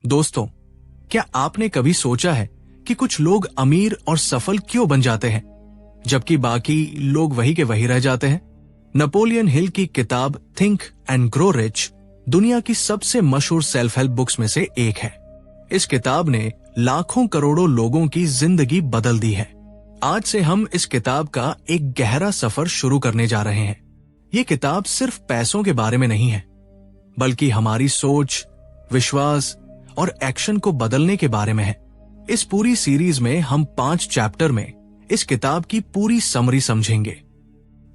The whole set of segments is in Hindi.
दोस्तों, क्या आपने कभी सोचा है कि कुछ लोग अमीर और सफल क्यों बन जाते हैं जबकि बाकी लोग वही के वही रह जाते हैं? नेपोलियन हिल की किताब थिंक एंड ग्रो रिच दुनिया की सबसे मशहूर सेल्फ हेल्प बुक्स में से एक है। इस किताब ने लाखों करोड़ों लोगों की जिंदगी बदल दी है। आज से हम इस किताब का एक गहरा सफर शुरू करने जा रहे हैं। ये किताब सिर्फ पैसों के बारे में नहीं है, बल्कि हमारी सोच, विश्वास और एक्शन को बदलने के बारे में है। इस पूरी सीरीज में हम 5 चैप्टर में इस किताब की पूरी समरी समझेंगे।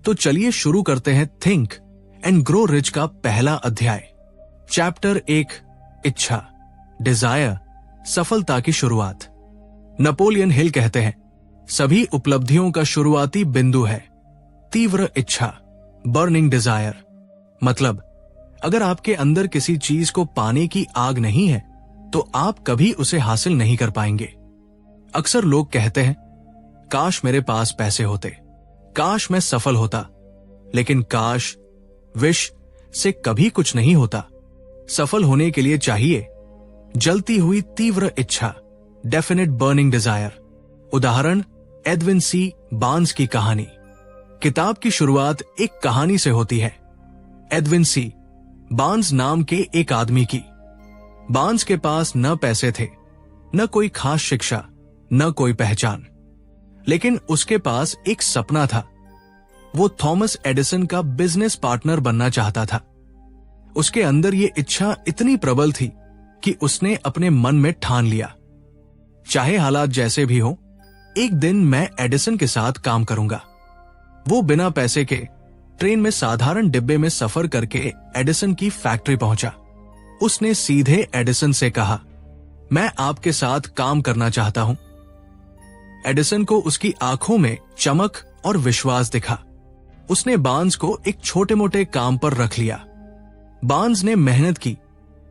तो चलिए शुरू करते हैं थिंक एंड ग्रो रिच का पहला अध्याय। चैप्टर 1, इच्छा, डिजायर, सफलता की शुरुआत। नेपोलियन हिल कहते हैं, सभी उपलब्धियों का शुरुआती बिंदु है तीव्र इच्छा, बर्निंग डिजायर। मतलब, अगर आपके अंदर किसी चीज को पाने की आग नहीं है तो आप कभी उसे हासिल नहीं कर पाएंगे। अक्सर लोग कहते हैं, काश मेरे पास पैसे होते, काश मैं सफल होता, लेकिन काश, विश से कभी कुछ नहीं होता। सफल होने के लिए चाहिए जलती हुई तीव्र इच्छा, डेफिनेट बर्निंग डिजायर। उदाहरण, एडविन सी बार्न्स की कहानी। किताब की शुरुआत एक कहानी से होती है, एडविन सी बार्न्स नाम के एक आदमी की। बार्न्स के पास न पैसे थे, न कोई खास शिक्षा, न कोई पहचान, लेकिन उसके पास एक सपना था। वो थॉमस एडिसन का बिजनेस पार्टनर बनना चाहता था। उसके अंदर ये इच्छा इतनी प्रबल थी कि उसने अपने मन में ठान लिया, चाहे हालात जैसे भी हो, एक दिन मैं एडिसन के साथ काम करूंगा। वो बिना पैसे के ट्रेन में साधारण डिब्बे में सफर करके एडिसन की फैक्ट्री पहुंचा। उसने सीधे एडिसन से कहा, मैं आपके साथ काम करना चाहता हूं। एडिसन को उसकी आंखों में चमक और विश्वास दिखा। उसने बार्न्स को एक छोटे मोटे काम पर रख लिया। बार्न्स ने मेहनत की,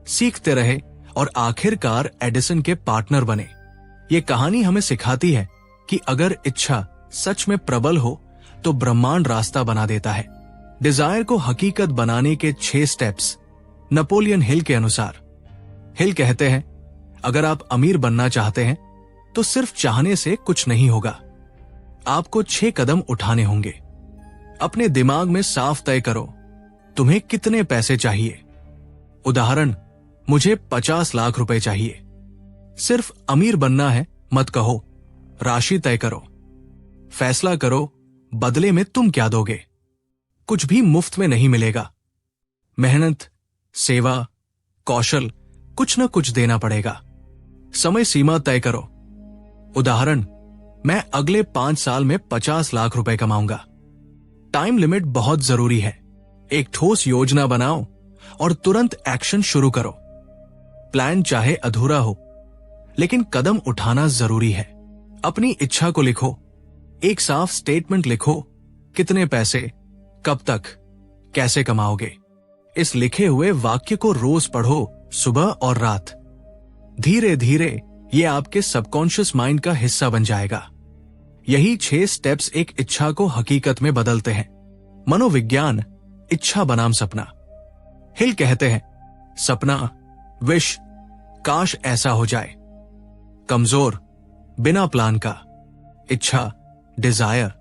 सीखते रहे और आखिरकार एडिसन के पार्टनर बने। ये कहानी हमें सिखाती है कि अगर इच्छा सच में प्रबल हो तो ब्रह्मांड रास्ता बना देता है। डिजायर को हकीकत बनाने के 6 स्टेप्स नेपोलियन हिल के अनुसार। हिल कहते हैं, अगर आप अमीर बनना चाहते हैं तो सिर्फ चाहने से कुछ नहीं होगा। आपको 6 कदम उठाने होंगे। अपने दिमाग में साफ तय करो, तुम्हें कितने पैसे चाहिए। उदाहरण, मुझे 50 लाख रुपए चाहिए। सिर्फ अमीर बनना है मत कहो, राशि तय करो। फैसला करो, बदले में तुम क्या दोगे। कुछ भी मुफ्त में नहीं मिलेगा। मेहनत, सेवा, कौशल, कुछ न कुछ देना पड़ेगा। समय सीमा तय करो। उदाहरण, मैं अगले 5 साल में 50 लाख रुपए कमाऊंगा। टाइम लिमिट बहुत जरूरी है। एक ठोस योजना बनाओ और तुरंत एक्शन शुरू करो। प्लान चाहे अधूरा हो, लेकिन कदम उठाना जरूरी है। अपनी इच्छा को लिखो। एक साफ स्टेटमेंट लिखो, कितने पैसे, कब तक, कैसे कमाओगे। इस लिखे हुए वाक्य को रोज पढ़ो, सुबह और रात। धीरे धीरे ये आपके सबकॉन्शियस माइंड का हिस्सा बन जाएगा। यही 6 स्टेप्स एक इच्छा को हकीकत में बदलते हैं। मनोविज्ञान, इच्छा बनाम सपना। हिल कहते हैं, सपना, विश, काश ऐसा हो जाए। कमजोर, बिना प्लान का। इच्छा, डिजायर,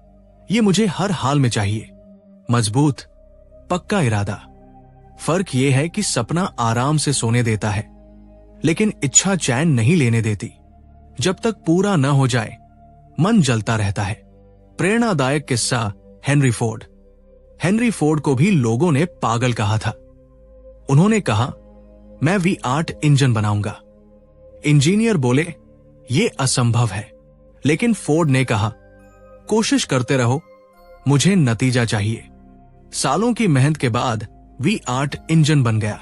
ये मुझे हर हाल में चाहिए। मजबूत, पक्का इरादा। फर्क यह है कि सपना आराम से सोने देता है, लेकिन इच्छा चैन नहीं लेने देती। जब तक पूरा न हो जाए मन जलता रहता है। प्रेरणादायक किस्सा, हेनरी फोर्ड। हेनरी फोर्ड को भी लोगों ने पागल कहा था। उन्होंने कहा, मैं V8 इंजन बनाऊंगा। इंजीनियर बोले, ये असंभव है, लेकिन फोर्ड ने कहा, कोशिश करते रहो, मुझे नतीजा चाहिए। सालों की मेहनत के बाद V8 इंजन बन गया।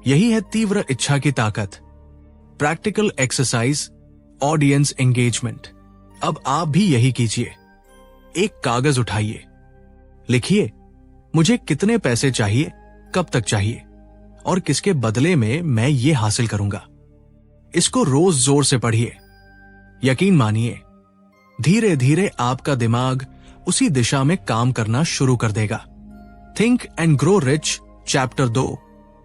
यही है तीव्र इच्छा की ताकत। Practical exercise, audience engagement. अब आप भी यही कीजिए। एक कागज उठाइए, लिखिए, मुझे कितने पैसे चाहिए, कब तक चाहिए और किसके बदले में मैं ये हासिल करूंगा। इसको रोज जोर से पढ़िए। यकीन मानिए, धीरे धीरे आपका दिमाग उसी दिशा में काम करना शुरू कर देगा। Think and grow rich, chapter 2,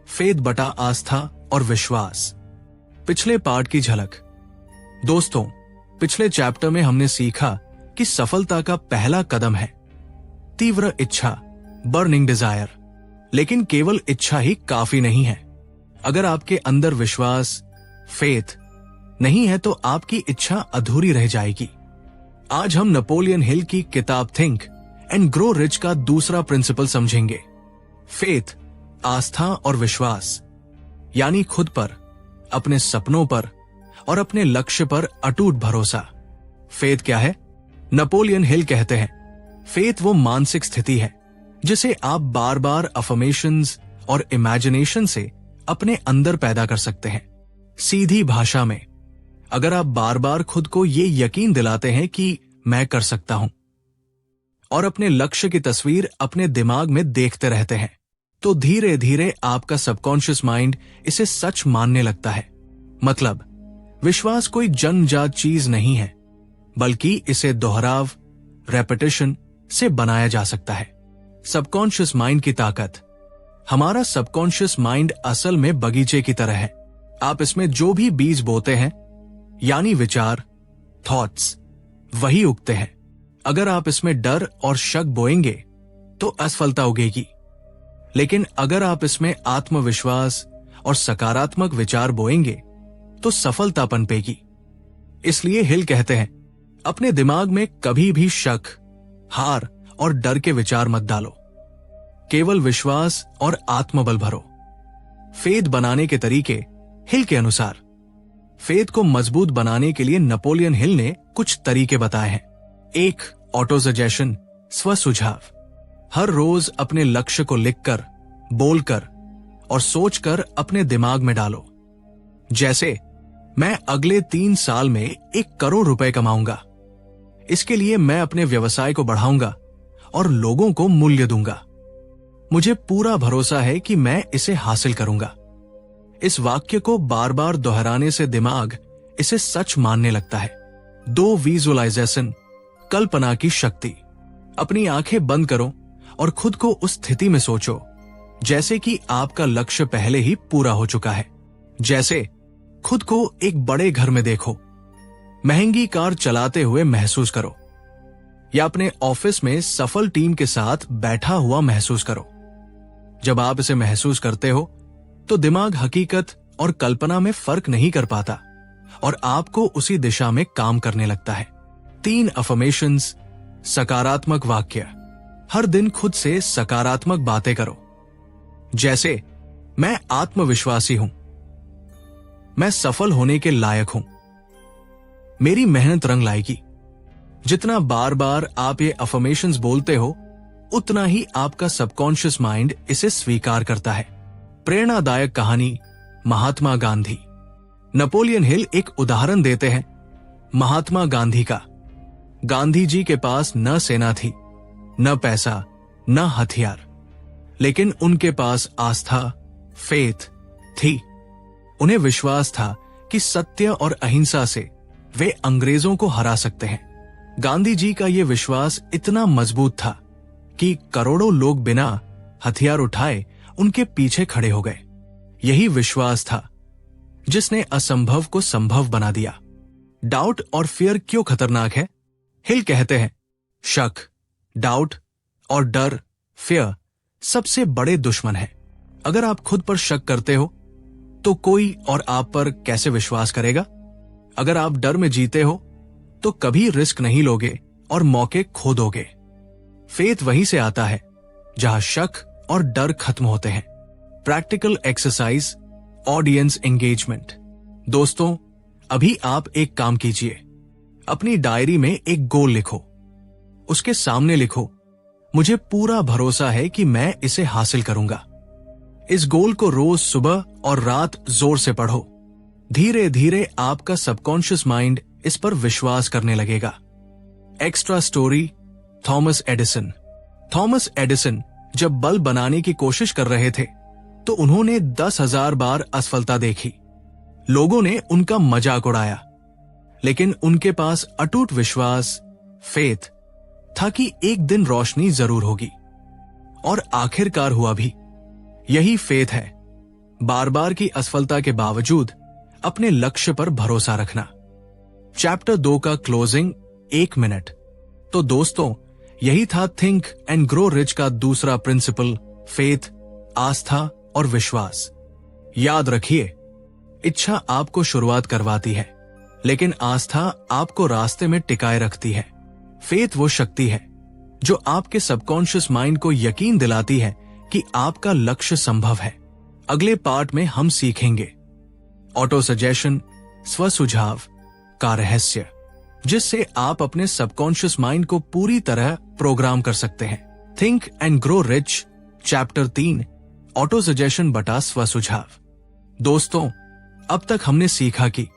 faith बटा आस्था और विश्वास। पिछले पार्ट की झलक। दोस्तों, पिछले चैप्टर में हमने सीखा कि सफलता का पहला कदम है तीव्र इच्छा, बर्निंग डिजायर। लेकिन केवल इच्छा ही काफी नहीं है। अगर आपके अंदर विश्वास, फेथ नहीं है तो आपकी इच्छा अधूरी रह जाएगी। आज हम नेपोलियन हिल की किताब थिंक एंड ग्रो रिच का दूसरा प्रिंसिपल समझेंगे, फेथ, आस्था और विश्वास, यानी खुद पर, अपने सपनों पर और अपने लक्ष्य पर अटूट भरोसा। फेथ क्या है? नेपोलियन हिल कहते हैं, फेथ वो मानसिक स्थिति है जिसे आप बार बार अफर्मेशंस और इमेजिनेशन से अपने अंदर पैदा कर सकते हैं। सीधी भाषा में, अगर आप बार बार खुद को ये यकीन दिलाते हैं कि मैं कर सकता हूं और अपने लक्ष्य की तस्वीर अपने दिमाग में देखते रहते हैं, तो धीरे धीरे आपका सबकॉन्शियस माइंड इसे सच मानने लगता है। मतलब, विश्वास कोई जन्मजात चीज नहीं है, बल्कि इसे दोहराव, रेपिटेशन से बनाया जा सकता है। सबकॉन्शियस माइंड की ताकत। हमारा सबकॉन्शियस माइंड असल में बगीचे की तरह है। आप इसमें जो भी बीज बोते हैं, यानी विचार, थॉट्स, वही उगते हैं। अगर आप इसमें डर और शक बोएंगे तो असफलता उगेगी, लेकिन अगर आप इसमें आत्मविश्वास और सकारात्मक विचार बोएंगे तो सफलता पनपेगी। इसलिए हिल कहते हैं, अपने दिमाग में कभी भी शक, हार और डर के विचार मत डालो, केवल विश्वास और आत्मबल भरो। फेथ बनाने के तरीके हिल के अनुसार। फेथ को मजबूत बनाने के लिए नेपोलियन हिल ने कुछ तरीके बताए हैं। 1. ऑटो सजेशन, स्व सुझाव। हर रोज अपने लक्ष्य को लिखकर, बोलकर और सोचकर अपने दिमाग में डालो। जैसे, मैं अगले 3 साल में 1 करोड़ रुपए कमाऊंगा। इसके लिए मैं अपने व्यवसाय को बढ़ाऊंगा और लोगों को मूल्य दूंगा। मुझे पूरा भरोसा है कि मैं इसे हासिल करूंगा। इस वाक्य को बार बार दोहराने से दिमाग इसे सच मानने लगता है। 2. विजुअलाइजेशन, कल्पना की शक्ति। अपनी आंखें बंद करो और खुद को उस स्थिति में सोचो जैसे कि आपका लक्ष्य पहले ही पूरा हो चुका है। जैसे, खुद को एक बड़े घर में देखो, महंगी कार चलाते हुए महसूस करो, या अपने ऑफिस में सफल टीम के साथ बैठा हुआ महसूस करो। जब आप इसे महसूस करते हो तो दिमाग हकीकत और कल्पना में फर्क नहीं कर पाता और आपको उसी दिशा में काम करने लगता है। 3. अफर्मेशंस, सकारात्मक वाक्य। हर दिन खुद से सकारात्मक बातें करो। जैसे, मैं आत्मविश्वासी हूं, मैं सफल होने के लायक हूं, मेरी मेहनत रंग लाएगी। जितना बार बार आप ये अफर्मेशंस बोलते हो, उतना ही आपका सबकॉन्शियस माइंड इसे स्वीकार करता है। प्रेरणादायक कहानी, महात्मा गांधी। नेपोलियन हिल एक उदाहरण देते हैं महात्मा गांधी का। गांधी जी के पास न सेना थी, न पैसा, न हथियार, लेकिन उनके पास आस्था, फेथ थी। उन्हें विश्वास था कि सत्य और अहिंसा से वे अंग्रेजों को हरा सकते हैं। गांधी जी का यह विश्वास इतना मजबूत था कि करोड़ों लोग बिना हथियार उठाए उनके पीछे खड़े हो गए। यही विश्वास था जिसने असंभव को संभव बना दिया। डाउट और फियर क्यों खतरनाक है? हिल कहते हैं, शक, डाउट और डर, फियर सबसे बड़े दुश्मन है। अगर आप खुद पर शक करते हो तो कोई और आप पर कैसे विश्वास करेगा? अगर आप डर में जीते हो तो कभी रिस्क नहीं लोगे और मौके खो दोगे। फेथ वहीं से आता है जहां शक और डर खत्म होते हैं। Practical exercise, audience engagement. दोस्तों, अभी आप एक काम कीजिए, अपनी डायरी में एक गोल लिखो। उसके सामने लिखो, मुझे पूरा भरोसा है कि मैं इसे हासिल करूंगा। इस गोल को रोज सुबह और रात जोर से पढ़ो। धीरे धीरे आपका सबकॉन्शियस माइंड इस पर विश्वास करने लगेगा। Extra story, Thomas Edison. Thomas Edison जब बल्ब बनाने की कोशिश कर रहे थे तो उन्होंने 10,000 बार असफलता देखी। लोगों ने उनका मजाक उड़ाया, लेकिन उनके पास अटूट विश्वास, फेथ था कि एक दिन रोशनी जरूर होगी। और आखिरकार हुआ भी। यही फेथ है। बार बार की असफलता के बावजूद अपने लक्ष्य पर भरोसा रखना। चैप्टर 2 का क्लोजिंग 1 मिनट। तो दोस्तों, यही था थिंक एंड ग्रो रिच का दूसरा प्रिंसिपल, फेथ, आस्था और विश्वास। याद रखिए, इच्छा आपको शुरुआत करवाती है, लेकिन आस्था आपको रास्ते में टिकाए रखती है। फेथ वो शक्ति है जो आपके सबकॉन्शियस माइंड को यकीन दिलाती है कि आपका लक्ष्य संभव है। अगले पार्ट में हम सीखेंगे ऑटो सजेशन, स्व सुझाव का रहस्य, जिससे आप अपने सबकॉन्शियस माइंड को पूरी तरह प्रोग्राम कर सकते हैं। Think and grow rich chapter 3, auto suggestion बटा स्व सुझाव। दोस्तों, अब तक हमने सीखा कि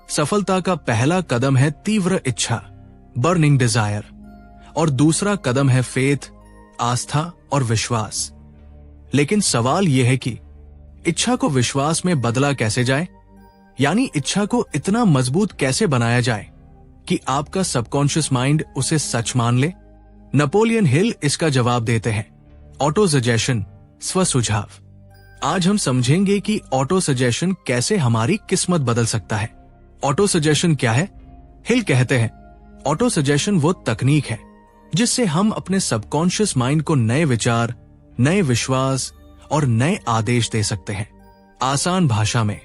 सफलता का पहला कदम है तीव्र इच्छा, बर्निंग डिजायर, और दूसरा कदम है फेथ, आस्था और विश्वास। लेकिन सवाल यह है कि इच्छा को विश्वास में बदला कैसे जाए, यानी इच्छा को इतना मजबूत कैसे बनाया जाए कि आपका सबकॉन्शियस माइंड उसे सच मान ले। नेपोलियन हिल इसका जवाब देते हैं, ऑटो सजेशन, स्व सुझाव। आज हम समझेंगे कि ऑटो सजेशन कैसे हमारी किस्मत बदल सकता है। ऑटो सजेशन क्या है? हिल कहते हैं, ऑटो सजेशन वो तकनीक है जिससे हम अपने सबकॉन्शियस माइंड को नए विचार, नए विश्वास और नए आदेश दे सकते हैं। आसान भाषा में,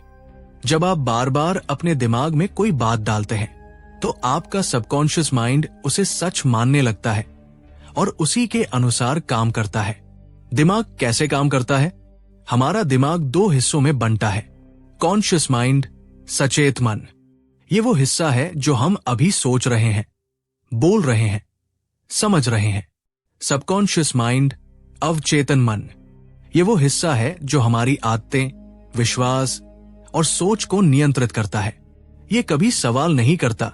जब आप बार बार अपने दिमाग में कोई बात डालते हैं तो आपका सबकॉन्शियस माइंड उसे सच मानने लगता है और उसी के अनुसार काम करता है। दिमाग कैसे काम करता है? हमारा दिमाग 2 हिस्सों में बंटा है, कॉन्शियस माइंड, सचेत मन। ये वो हिस्सा है जो हम अभी सोच रहे हैं, बोल रहे हैं, समझ रहे हैं। सबकॉन्शियस माइंड, अवचेतन मन, ये वो हिस्सा है जो हमारी आदतें, विश्वास और सोच को नियंत्रित करता है। ये कभी सवाल नहीं करता,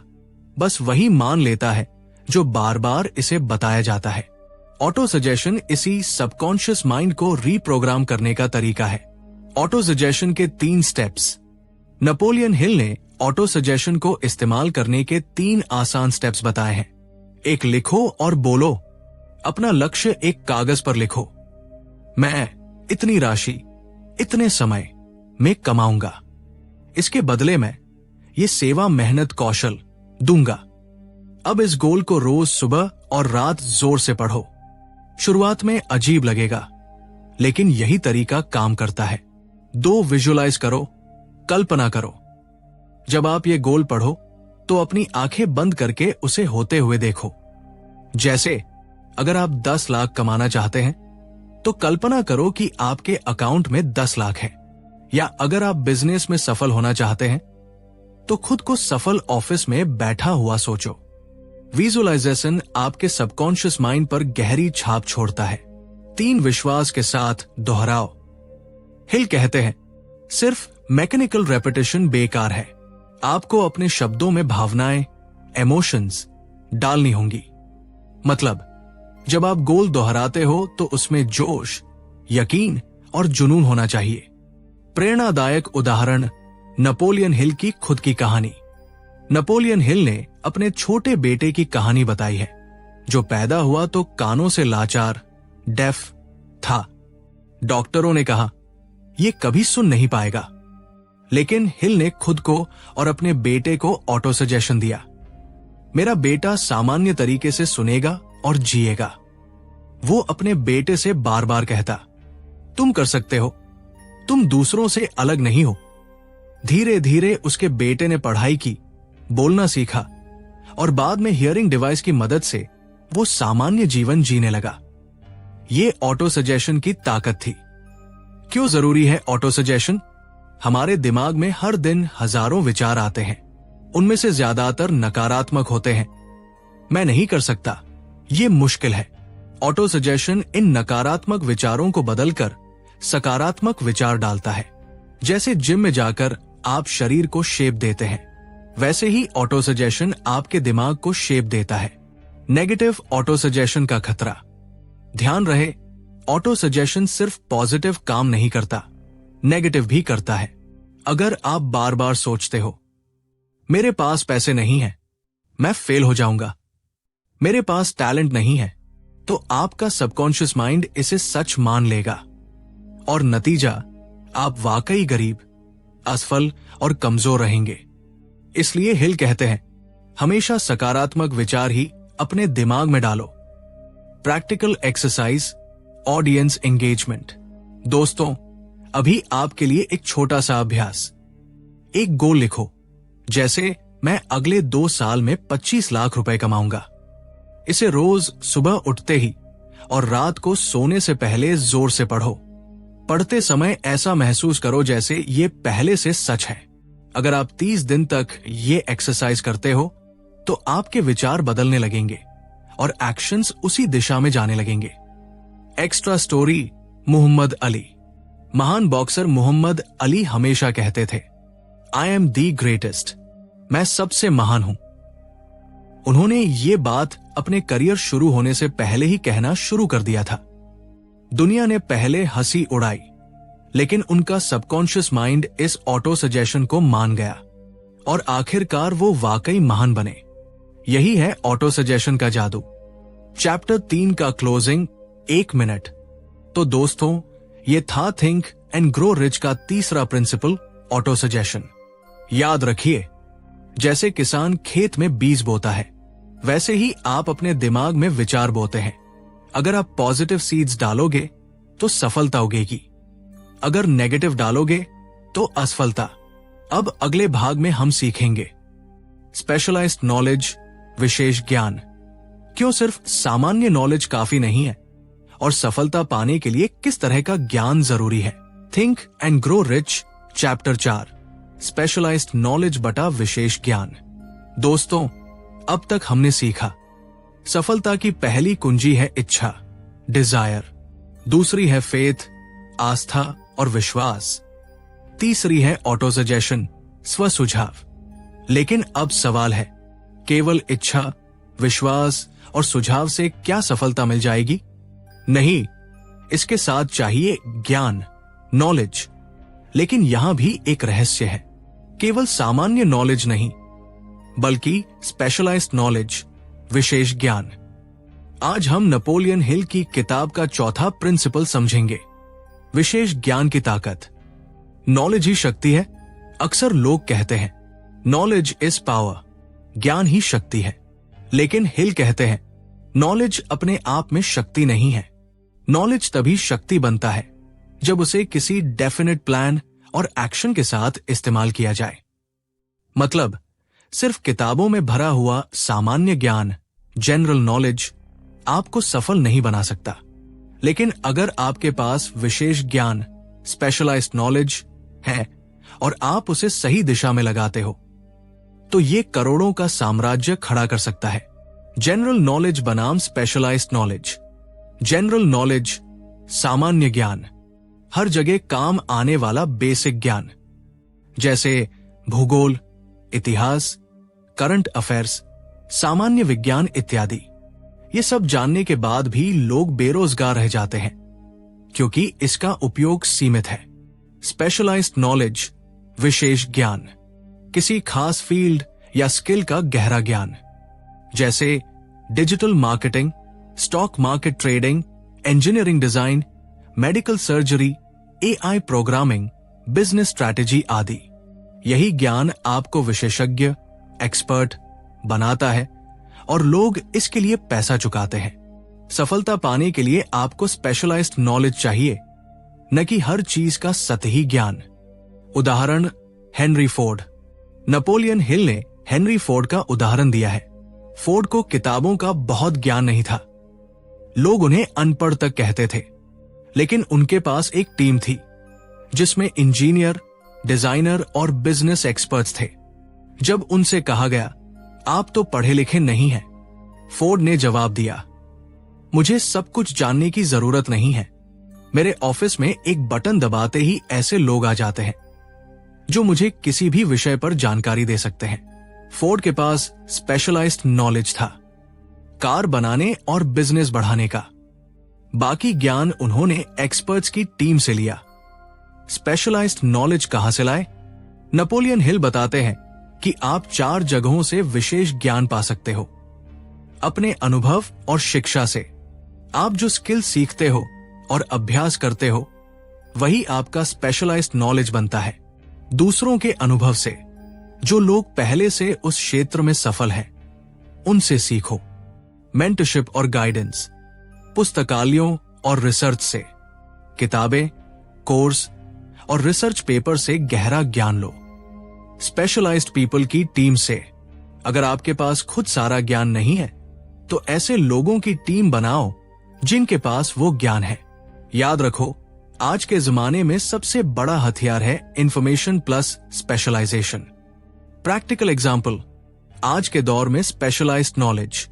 बस वही मान लेता है जो बार बार इसे बताया जाता है। ऑटो सजेशन इसी सबकॉन्शियस माइंड को रीप्रोग्राम करने का तरीका है। ऑटो सजेशन के 3 स्टेप्स। नेपोलियन हिल ने ऑटो सजेशन को इस्तेमाल करने के 3 आसान स्टेप्स बताए हैं। 1, लिखो और बोलो। अपना लक्ष्य एक कागज पर लिखो। मैं इतनी राशि, इतने समय में कमाऊंगा। इसके बदले में ये सेवा, मेहनत, कौशल दूंगा। अब इस गोल को रोज सुबह और रात जोर से पढ़ो। शुरुआत में अजीब लगेगा, लेकिन यही तरीका काम करता है। 2, विजुअलाइज करो, कल्पना करो। जब आप ये गोल पढ़ो तो अपनी आंखें बंद करके उसे होते हुए देखो। जैसे अगर आप 10 लाख कमाना चाहते हैं तो कल्पना करो कि आपके अकाउंट में 10 लाख है। या अगर आप बिजनेस में सफल होना चाहते हैं तो खुद को सफल ऑफिस में बैठा हुआ सोचो। विजुअलाइजेशन आपके सबकॉन्शियस माइंड पर गहरी छाप छोड़ता है। 3 विश्वास के साथ दोहराओ। हिल कहते हैं, सिर्फ मैकेनिकल रेपिटेशन बेकार है। आपको अपने शब्दों में भावनाएं, इमोशंस डालनी होंगी। मतलब, जब आप गोल दोहराते हो तो उसमें जोश, यकीन और जुनून होना चाहिए। प्रेरणादायक उदाहरण, नेपोलियन हिल की खुद की कहानी। नेपोलियन हिल ने अपने छोटे बेटे की कहानी बताई है, जो पैदा हुआ तो कानों से लाचार, डेफ था। डॉक्टरों ने कहा यह कभी सुन नहीं पाएगा, लेकिन हिल ने खुद को और अपने बेटे को ऑटो सजेशन दिया। मेरा बेटा सामान्य तरीके से सुनेगा और जिएगा। वो अपने बेटे से बार बार कहता, तुम कर सकते हो, तुम दूसरों से अलग नहीं हो। धीरे धीरे उसके बेटे ने पढ़ाई की, बोलना सीखा और बाद में हियरिंग डिवाइस की मदद से वो सामान्य जीवन जीने लगा। ये ऑटो सजेशन की ताकत थी। क्यों जरूरी है ऑटो सजेशन? हमारे दिमाग में हर दिन हजारों विचार आते हैं। उनमें से ज्यादातर नकारात्मक होते हैं। मैं नहीं कर सकता, ये मुश्किल है। ऑटो सजेशन इन नकारात्मक विचारों को बदलकर सकारात्मक विचार डालता है। जैसे जिम में जाकर आप शरीर को शेप देते हैं, वैसे ही ऑटो सजेशन आपके दिमाग को शेप देता है। नेगेटिव ऑटो सजेशन का खतरा। ध्यान रहे, ऑटो सजेशन सिर्फ पॉजिटिव काम नहीं करता, नेगेटिव भी करता है। अगर आप बार बार सोचते हो, मेरे पास पैसे नहीं है, मैं फेल हो जाऊंगा, मेरे पास टैलेंट नहीं है, तो आपका सबकॉन्शियस माइंड इसे सच मान लेगा और नतीजा, आप वाकई गरीब, असफल और कमजोर रहेंगे। इसलिए हिल कहते हैं, हमेशा सकारात्मक विचार ही अपने दिमाग में डालो। Practical exercise, audience engagement. दोस्तों, अभी आपके लिए एक छोटा सा अभ्यास। एक गोल लिखो, जैसे मैं अगले 2 साल में 25 लाख रुपए कमाऊंगा। इसे रोज सुबह उठते ही और रात को सोने से पहले जोर से पढ़ो। पढ़ते समय ऐसा महसूस करो जैसे ये पहले से सच है। अगर आप 30 दिन तक ये एक्सरसाइज करते हो तो आपके विचार बदलने लगेंगे और एक्शंस उसी दिशा में जाने लगेंगे। Extra story, Muhammad Ali. महान बॉक्सर मोहम्मद अली हमेशा कहते थे, आई एम दी ग्रेटेस्ट, मैं सबसे महान हूं। उन्होंने ये बात अपने करियर शुरू होने से पहले ही कहना शुरू कर दिया था। दुनिया ने पहले हंसी उड़ाई, लेकिन उनका सबकॉन्शियस माइंड इस ऑटो सजेशन को मान गया और आखिरकार वो वाकई महान बने। यही है ऑटो सजेशन का जादू। चैप्टर 3 का क्लोजिंग, 1 मिनट। तो दोस्तों, ये था थिंक एंड ग्रो रिच का तीसरा प्रिंसिपल, ऑटो सजेशन। याद रखिए, जैसे किसान खेत में बीज बोता है, वैसे ही आप अपने दिमाग में विचार बोते हैं। अगर आप पॉजिटिव सीड्स डालोगे तो सफलता उगेगी, अगर नेगेटिव डालोगे तो असफलता। अब अगले भाग में हम सीखेंगे स्पेशलाइज्ड नॉलेज, विशेष ज्ञान। क्यों सिर्फ सामान्य नॉलेज काफी नहीं है और सफलता पाने के लिए किस तरह का ज्ञान जरूरी है। Think and grow rich, chapter 4, specialised knowledge बटा विशेष ज्ञान। दोस्तों, अब तक हमने सीखा, सफलता की पहली कुंजी है इच्छा, डिजायर। दूसरी है फेथ, आस्था और विश्वास। तीसरी है ऑटो सजेशन, स्व सुझाव। लेकिन अब सवाल है, केवल इच्छा, विश्वास और सुझाव से क्या सफलता मिल जाएगी? नहीं, इसके साथ चाहिए ज्ञान, नॉलेज। लेकिन यहां भी एक रहस्य है, केवल सामान्य नॉलेज नहीं, बल्कि स्पेशलाइज्ड नॉलेज, विशेष ज्ञान। आज हम नेपोलियन हिल की किताब का चौथा प्रिंसिपल समझेंगे, विशेष ज्ञान की ताकत। नॉलेज ही शक्ति है। अक्सर लोग कहते हैं नॉलेज इज पावर, ज्ञान ही शक्ति है। लेकिन हिल कहते हैं नॉलेज अपने आप में शक्ति नहीं है। नॉलेज तभी शक्ति बनता है जब उसे किसी डेफिनेट प्लान और एक्शन के साथ इस्तेमाल किया जाए। मतलब, सिर्फ किताबों में भरा हुआ सामान्य ज्ञान, जनरल नॉलेज, आपको सफल नहीं बना सकता। लेकिन अगर आपके पास विशेष ज्ञान, स्पेशलाइज्ड नॉलेज है और आप उसे सही दिशा में लगाते हो, तो ये करोड़ों का साम्राज्य खड़ा कर सकता है। जनरल नॉलेज बनाम स्पेशलाइज्ड नॉलेज। जनरल नॉलेज, सामान्य ज्ञान, हर जगह काम आने वाला बेसिक ज्ञान, जैसे भूगोल, इतिहास, करंट अफेयर्स, सामान्य विज्ञान इत्यादि। ये सब जानने के बाद भी लोग बेरोजगार रह जाते हैं क्योंकि इसका उपयोग सीमित है। स्पेशलाइज्ड नॉलेज, विशेष ज्ञान, किसी खास फील्ड या स्किल का गहरा ज्ञान, जैसे digital marketing, stock market trading, engineering design, medical surgery, AI programming, business strategy आदि। यही ज्ञान आपको विशेषज्ञ, एक्सपर्ट बनाता है और लोग इसके लिए पैसा चुकाते हैं। सफलता पाने के लिए आपको स्पेशलाइज्ड नॉलेज चाहिए, न कि हर चीज का सतही ज्ञान। उदाहरण, हेनरी फोर्ड। नेपोलियन हिल ने हेनरी फोर्ड का उदाहरण दिया है। फोर्ड को किताबों का बहुत ज्ञान नहीं था, लोग उन्हें अनपढ़ तक कहते थे, लेकिन उनके पास एक टीम थी जिसमें इंजीनियर, डिजाइनर और बिजनेस एक्सपर्ट्स थे। जब उनसे कहा गया, आप तो पढ़े लिखे नहीं हैं, फोर्ड ने जवाब दिया, मुझे सब कुछ जानने की जरूरत नहीं है। मेरे ऑफिस में एक बटन दबाते ही ऐसे लोग आ जाते हैं जो मुझे किसी भी विषय पर जानकारी दे सकते हैं। फोर्ड के पास स्पेशलाइज्ड नॉलेज था, कार बनाने और बिजनेस बढ़ाने का। बाकी ज्ञान उन्होंने एक्सपर्ट्स की टीम से लिया। स्पेशलाइज्ड नॉलेज कहां से लाए? नेपोलियन हिल बताते हैं कि आप 4 जगहों से विशेष ज्ञान पा सकते हो। अपने अनुभव और शिक्षा से। आप जो स्किल सीखते हो और अभ्यास करते हो, वही आपका स्पेशलाइज्ड नॉलेज बनता है। दूसरों के अनुभव से, जो लोग पहले से उस क्षेत्र में सफल हैं, उनसे सीखो। मेंटरशिप और गाइडेंस, पुस्तकालयों और रिसर्च से, किताबें, कोर्स और रिसर्च पेपर से गहरा ज्ञान लो। स्पेशलाइज्ड पीपल की टीम से, अगर आपके पास खुद सारा ज्ञान नहीं है तो ऐसे लोगों की टीम बनाओ जिनके पास वो ज्ञान है। याद रखो, आज के जमाने में सबसे बड़ा हथियार है information plus specialisation. Practical example, आज के दौर में specialised knowledge,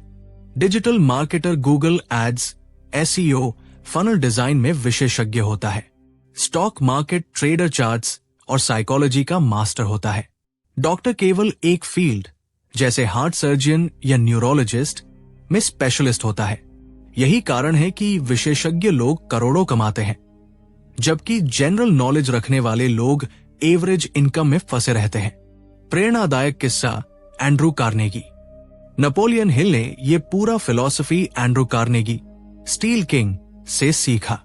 digital marketer Google ads, SEO, funnel design में विशेषज्ञ होता है। स्टॉक मार्केट ट्रेडर चार्ट्स और साइकोलॉजी का मास्टर होता है। डॉक्टर केवल एक फील्ड जैसे हार्ट सर्जन या न्यूरोलॉजिस्ट में स्पेशलिस्ट होता है। यही कारण है कि विशेषज्ञ लोग करोड़ों कमाते हैं, जबकि जनरल नॉलेज रखने वाले लोग एवरेज इनकम में फंसे रहते हैं। प्रेरणादायक किस्सा, एंड्रू कार्नेगी। नेपोलियन हिल ने यह पूरा philosophy Andrew Carnegie, steel king, से सीखा।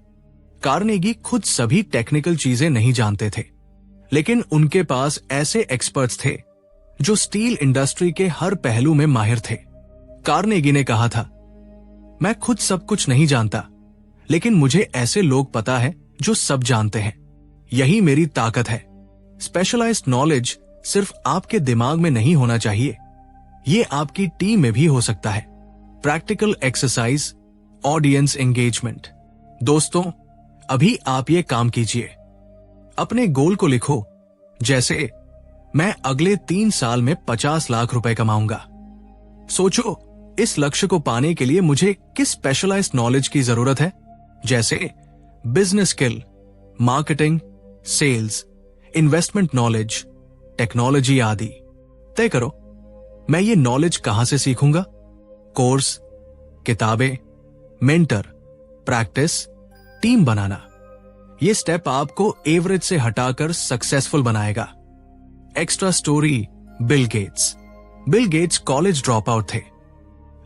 कार्नेगी खुद सभी टेक्निकल चीजें नहीं जानते थे, लेकिन उनके पास ऐसे एक्सपर्ट्स थे जो स्टील इंडस्ट्री के हर पहलू में माहिर थे। कार्नेगी ने कहा था, मैं खुद सब कुछ नहीं जानता, लेकिन मुझे ऐसे लोग पता है जो सब जानते हैं। यही मेरी ताकत है। स्पेशलाइज्ड नॉलेज सिर्फ आपके दिमाग में नहीं होना चाहिए, ये आपकी टीम में भी हो सकता है। Practical exercise, audience engagement. दोस्तों, अभी आप ये काम कीजिए। अपने गोल को लिखो, जैसे मैं अगले 3 साल में 50 लाख रुपए कमाऊंगा। सोचो, इस लक्ष्य को पाने के लिए मुझे किस स्पेशलाइज्ड नॉलेज की जरूरत है, जैसे business skill, marketing, sales, investment knowledge, technology आदि। तय करो, मैं ये नॉलेज कहां से सीखूंगा? कोर्स, किताबें, मेंटर, प्रैक्टिस, टीम बनाना। ये स्टेप आपको एवरेज से हटाकर सक्सेसफुल बनाएगा। Extra story, Bill Gates. Bill Gates college drop out थे,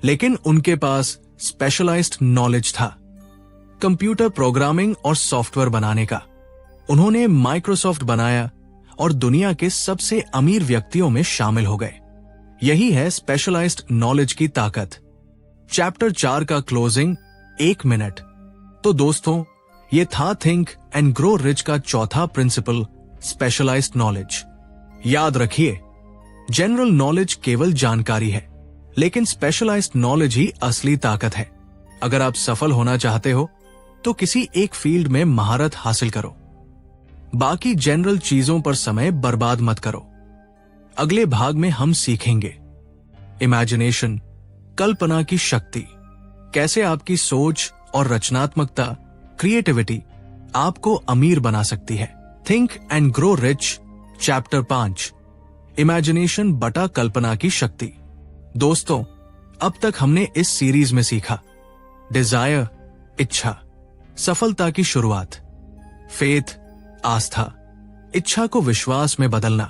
लेकिन उनके पास स्पेशलाइज्ड नॉलेज था, कंप्यूटर प्रोग्रामिंग और सॉफ्टवेयर बनाने का। उन्होंने माइक्रोसॉफ्ट बनाया और दुनिया के सबसे अमीर व्यक्तियों में शामिल हो गए। यही है स्पेशलाइज्ड नॉलेज की ताकत। चैप्टर 4 का क्लोजिंग, 1 मिनट। तो दोस्तों, ये था थिंक एंड ग्रो रिच का चौथा प्रिंसिपल, स्पेशलाइज्ड नॉलेज। याद रखिए, जनरल नॉलेज केवल जानकारी है, लेकिन स्पेशलाइज्ड नॉलेज ही असली ताकत है। अगर आप सफल होना चाहते हो तो किसी एक फील्ड में महारत हासिल करो, बाकी जनरल चीजों पर समय बर्बाद मत करो। अगले भाग में हम सीखेंगे इमेजिनेशन, कल्पना की शक्ति, कैसे आपकी सोच और रचनात्मकता, क्रिएटिविटी आपको अमीर बना सकती है। Think and grow rich, chapter 5, imagination बटा कल्पना की शक्ति। दोस्तों, अब तक हमने इस सीरीज में सीखा डिजायर, इच्छा, सफलता की शुरुआत, फेथ, आस्था, इच्छा को विश्वास में बदलना,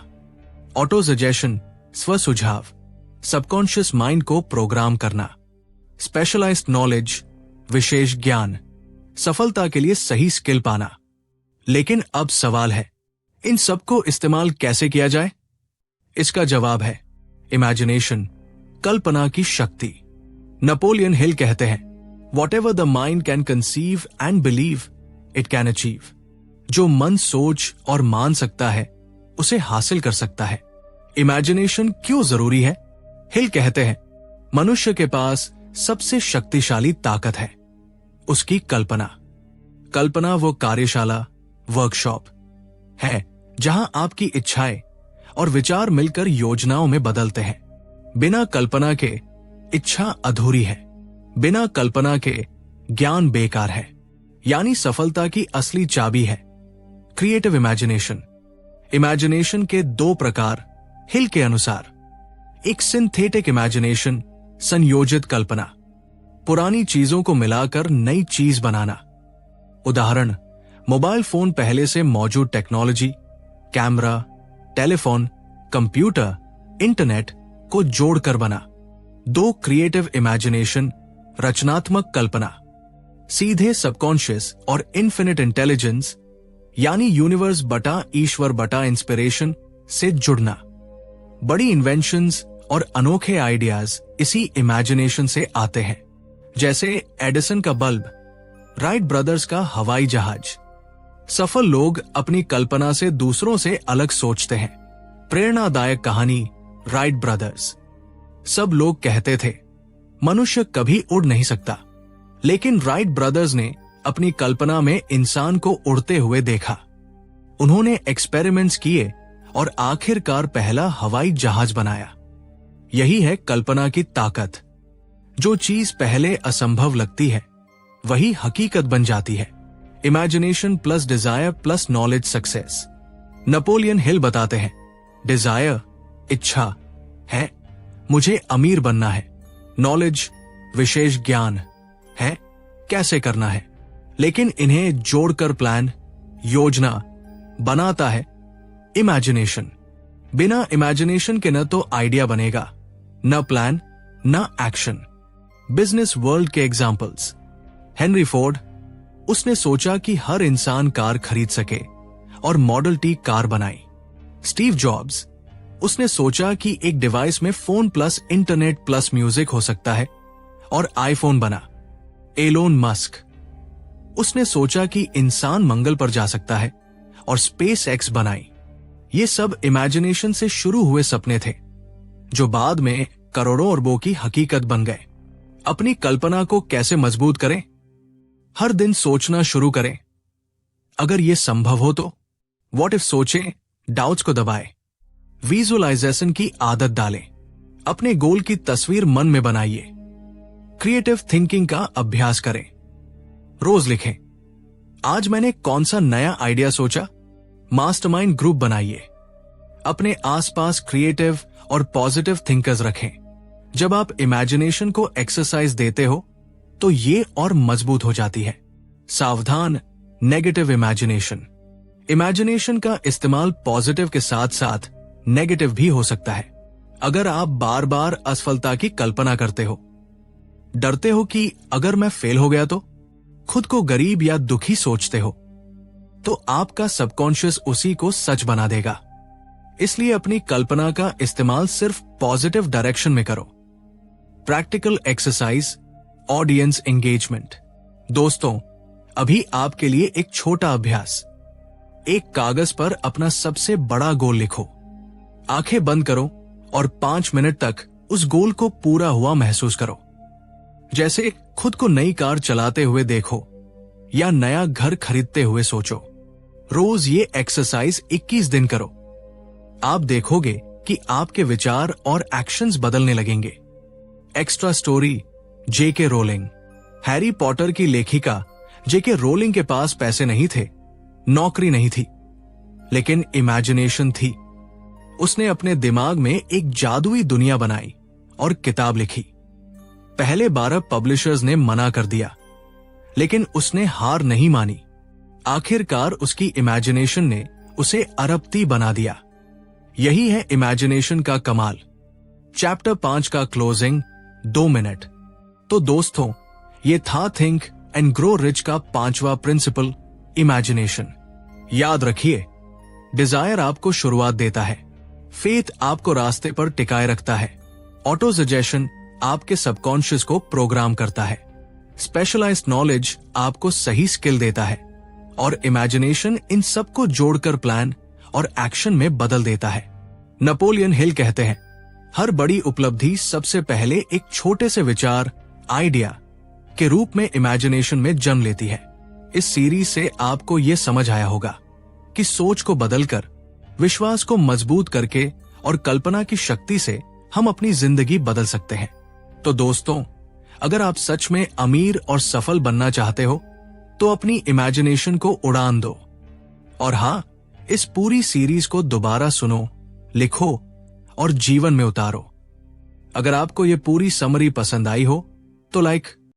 ऑटो सजेशन, स्व सुझाव, सबकॉन्शियस माइंड को प्रोग्राम करना, स्पेशलाइज्ड नॉलेज, विशेष ज्ञान, सफलता के लिए सही स्किल पाना। लेकिन अब सवाल है, इन सबको इस्तेमाल कैसे किया जाए? इसका जवाब है इमेजिनेशन, कल्पना की शक्ति। नेपोलियन हिल कहते हैं, what ever the mind can conceive and believe it can achieve. जो मन सोच और मान सकता है उसे हासिल कर सकता है। इमेजिनेशन क्यों जरूरी है? हिल कहते हैं, मनुष्य के पास सबसे शक्तिशाली ताकत है उसकी कल्पना। कल्पना वो कार्यशाला, वर्कशॉप है जहां आपकी इच्छाएं और विचार मिलकर योजनाओं में बदलते हैं। बिना कल्पना के इच्छा अधूरी है, बिना कल्पना के ज्ञान बेकार है। यानी सफलता की असली चाबी है क्रिएटिव इमेजिनेशन। इमेजिनेशन के 2 प्रकार हिल के अनुसार, एक सिंथेटिक इमेजिनेशन, संयोजित कल्पना, पुरानी चीजों को मिलाकर नई चीज बनाना। उदाहरण, मोबाइल फोन पहले से मौजूद technology, camera, telephone, computer, internet को जोड़कर बना। 2 क्रिएटिव इमेजिनेशन, रचनात्मक कल्पना, सीधे सबकॉन्शियस और इन्फिनिट इंटेलिजेंस, यानी यूनिवर्स बटा ईश्वर बटा इंस्पिरेशन से जुड़ना। बड़ी इन्वेंशंस और अनोखे आइडियाज इसी इमेजिनेशन से आते हैं, जैसे एडिसन का बल्ब, राइट ब्रदर्स का हवाई जहाज। सफल लोग अपनी कल्पना से दूसरों से अलग सोचते हैं। प्रेरणादायक कहानी राइट ब्रदर्स। सब लोग कहते थे मनुष्य कभी उड़ नहीं सकता, लेकिन राइट ब्रदर्स ने अपनी कल्पना में इंसान को उड़ते हुए देखा। उन्होंने एक्सपेरिमेंट्स किए और आखिरकार पहला हवाई जहाज बनाया। यही है कल्पना की ताकत। जो चीज पहले असंभव लगती है वही हकीकत बन जाती है। Imagination plus Dzire plus knowledge success. Napoleon Hill बताते हैं, डिजायर इच्छा है, मुझे अमीर बनना है। नॉलेज विशेष ज्ञान है, कैसे करना है। लेकिन इन्हें जोड़कर प्लान योजना बनाता है इमेजिनेशन। बिना इमेजिनेशन के न तो आइडिया बनेगा, न प्लान, न एक्शन। बिजनेस वर्ल्ड के एग्जाम्पल्स। हेनरी फोर्ड, उसने सोचा कि हर इंसान कार खरीद सके और मॉडल टी कार बनाई। स्टीव जॉब्स, उसने सोचा कि एक डिवाइस में phone plus internet plus music हो सकता है और आईफोन बना। एलोन मस्क, उसने सोचा कि इंसान मंगल पर जा सकता है और स्पेस एक्स बनाई। ये सब इमेजिनेशन से शुरू हुए सपने थे जो बाद में करोड़ों अरबों की हकीकत बन गए। अपनी कल्पना को कैसे मजबूत करें? हर दिन सोचना शुरू करें, अगर यह संभव हो तो। व्हाट इफ सोचें, डाउट्स को दबाएं, विजुअलाइजेशन की आदत डालें, अपने गोल की तस्वीर मन में बनाइए, क्रिएटिव थिंकिंग का अभ्यास करें। रोज लिखें, आज मैंने कौन सा नया आइडिया सोचा। मास्टरमाइंड ग्रुप बनाइए, अपने आसपास क्रिएटिव और पॉजिटिव थिंकर्स रखें। जब आप इमेजिनेशन को एक्सरसाइज देते हो तो ये और मजबूत हो जाती है। सावधान, नेगेटिव इमेजिनेशन। इमेजिनेशन का इस्तेमाल पॉजिटिव के साथ साथ नेगेटिव भी हो सकता है। अगर आप बार बार असफलता की कल्पना करते हो, डरते हो कि अगर मैं फेल हो गया तो, खुद को गरीब या दुखी सोचते हो, तो आपका सबकॉन्शियस उसी को सच बना देगा। इसलिए अपनी कल्पना का इस्तेमाल सिर्फ पॉजिटिव डायरेक्शन में करो। Practical exercise, audience engagement. दोस्तों, अभी आपके लिए एक छोटा अभ्यास। एक कागज पर अपना सबसे बड़ा गोल लिखो, आंखें बंद करो और 5 मिनट तक उस गोल को पूरा हुआ महसूस करो। जैसे खुद को नई कार चलाते हुए देखो या नया घर खरीदते हुए सोचो। रोज ये एक्सरसाइज 21 दिन करो। आप देखोगे कि आपके विचार और एक्शंस बदलने लगेंगे। एक्स्ट्रा स्टोरी, जेके रोलिंग। हैरी पॉटर की लेखिका जेके रोलिंग के पास पैसे नहीं थे, नौकरी नहीं थी, लेकिन इमेजिनेशन थी। उसने अपने दिमाग में एक जादुई दुनिया बनाई और किताब लिखी। पहले 12 पब्लिशर्स ने मना कर दिया, लेकिन उसने हार नहीं मानी। आखिरकार उसकी इमेजिनेशन ने उसे अरबपति बना दिया। यही है इमेजिनेशन का कमाल। चैप्टर 5 का क्लोजिंग, 2 मिनट। तो दोस्तों, ये था थिंक एंड ग्रो रिच का 5वां प्रिंसिपल, इमेजिनेशन। याद रखिए, डिजायर आपको शुरुआत देता है, फेथ आपको रास्ते पर टिकाए रखता है, ऑटो सजेशन आपके सबकॉन्शियस को प्रोग्राम करता है, स्पेशलाइज्ड नॉलेज आपको सही स्किल देता है, और इमेजिनेशन इन सबको जोड़कर प्लान और एक्शन में बदल देता है। नेपोलियन हिल कहते हैं, हर बड़ी उपलब्धि सबसे पहले एक छोटे से विचार, आइडिया के रूप में इमेजिनेशन में जन्म लेती है। इस सीरीज से आपको यह समझ आया होगा कि सोच को बदलकर, विश्वास को मजबूत करके और कल्पना की शक्ति से हम अपनी जिंदगी बदल सकते हैं। तो दोस्तों, अगर आप सच में अमीर और सफल बनना चाहते हो तो अपनी इमेजिनेशन को उड़ान दो। और हाँ, इस पूरी सीरीज को दोबारा सुनो, लिखो और जीवन में उतारो। अगर आपको ये पूरी समरी पसंद आई हो तो लाइक